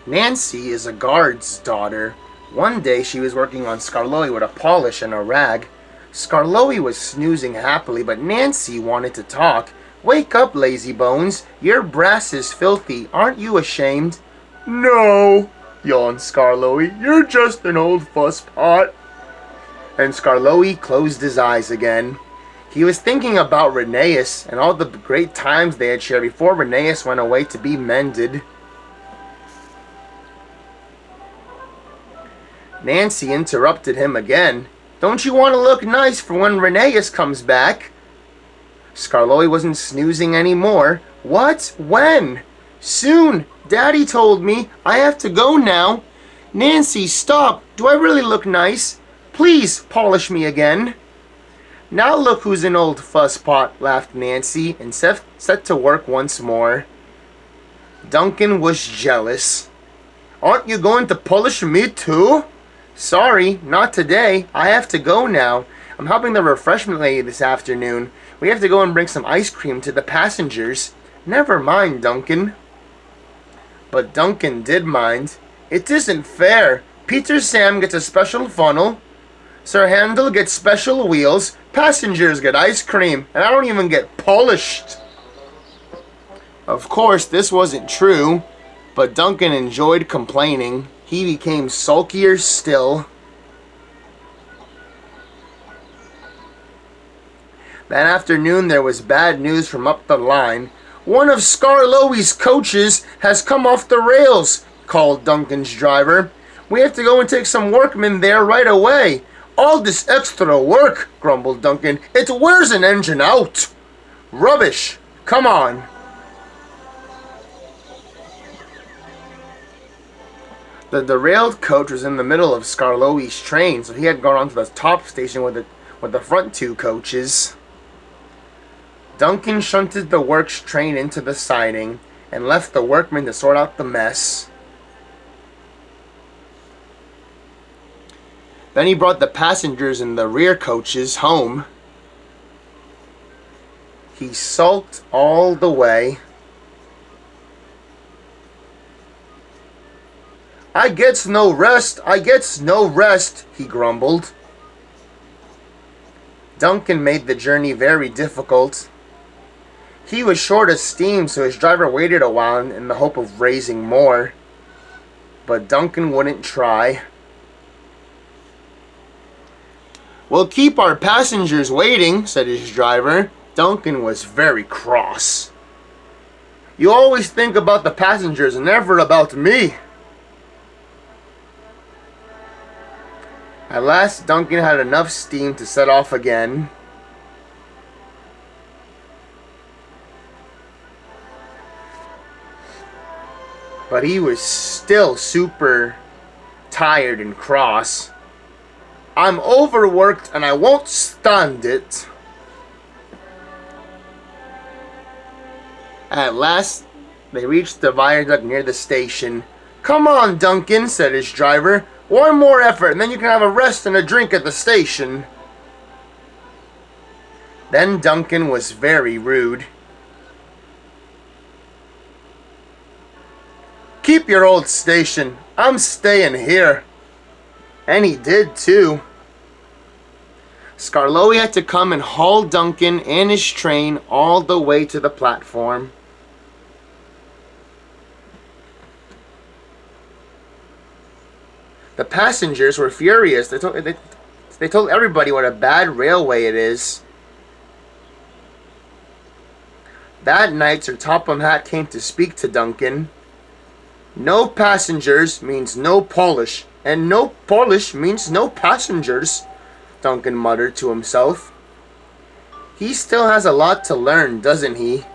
Nancy is a guard's daughter. One day she was working on Skarloey with a polish and a rag. Skarloey was snoozing happily, but Nancy wanted to talk. "Wake up, lazy bones. Your brass is filthy. Aren't you ashamed?" "No," yawned Skarloey. "You're just an old fusspot." And Skarloey closed his eyes again. He was thinking about Rheneas and all the great times they had shared before Rheneas went away to be mended. Nancy interrupted him again. "Don't you want to look nice for when Rheneas comes back?" Skarloey wasn't snoozing anymore. "What? When?" "Soon. Daddy told me. I have to go now." "Nancy, stop. Do I really look nice? Please polish me again." "Now look who's an old fusspot," laughed Nancy, and set to work once more. Duncan was jealous. "Aren't you going to polish me too?" "Sorry, not today. I have to go now. I'm helping the refreshment lady this afternoon. We have to go and bring some ice cream to the passengers." "Never mind, Duncan." But Duncan did mind. "It isn't fair. Peter Sam gets a special funnel. Sir Handel gets special wheels. Passengers get ice cream. And I don't even get polished." Of course, this wasn't true. But Duncan enjoyed complaining. He became sulkier still. That afternoon there was bad news from up the line. "One of Skarloey's coaches has come off the rails," called Duncan's driver. "We have to go and take some workmen there right away." "All this extra work," grumbled Duncan. "It wears an engine out." "Rubbish. Come on." The derailed coach was in the middle of Skarloey's train, so he had gone onto the top station with the front two coaches. Duncan shunted the works train into the siding and left the workmen to sort out the mess. Then he brought the passengers in the rear coaches home. He sulked all the way. "I gets no rest, I gets no rest," he grumbled. Duncan made the journey very difficult. He was short of steam, so his driver waited a while in the hope of raising more. But Duncan wouldn't try. "We'll keep our passengers waiting," said his driver. Duncan was very cross. "You always think about the passengers and never about me." At last, Duncan had enough steam to set off again. But he was still super tired and cross. "I'm overworked and I won't stand it." At last, they reached the viaduct near the station. "Come on, Duncan," said his driver. "One more effort, and then you can have a rest and a drink at the station." Then Duncan was very rude. "Keep your old station. I'm staying here." And he did too. Skarloey had to come and haul Duncan and his train all the way to the platform. The passengers were furious. They told everybody what a bad railway it is. That night, Sir Topham Hatt came to speak to Duncan. "No passengers means no polish, and no polish means no passengers," Duncan muttered to himself. "He still has a lot to learn, doesn't he?"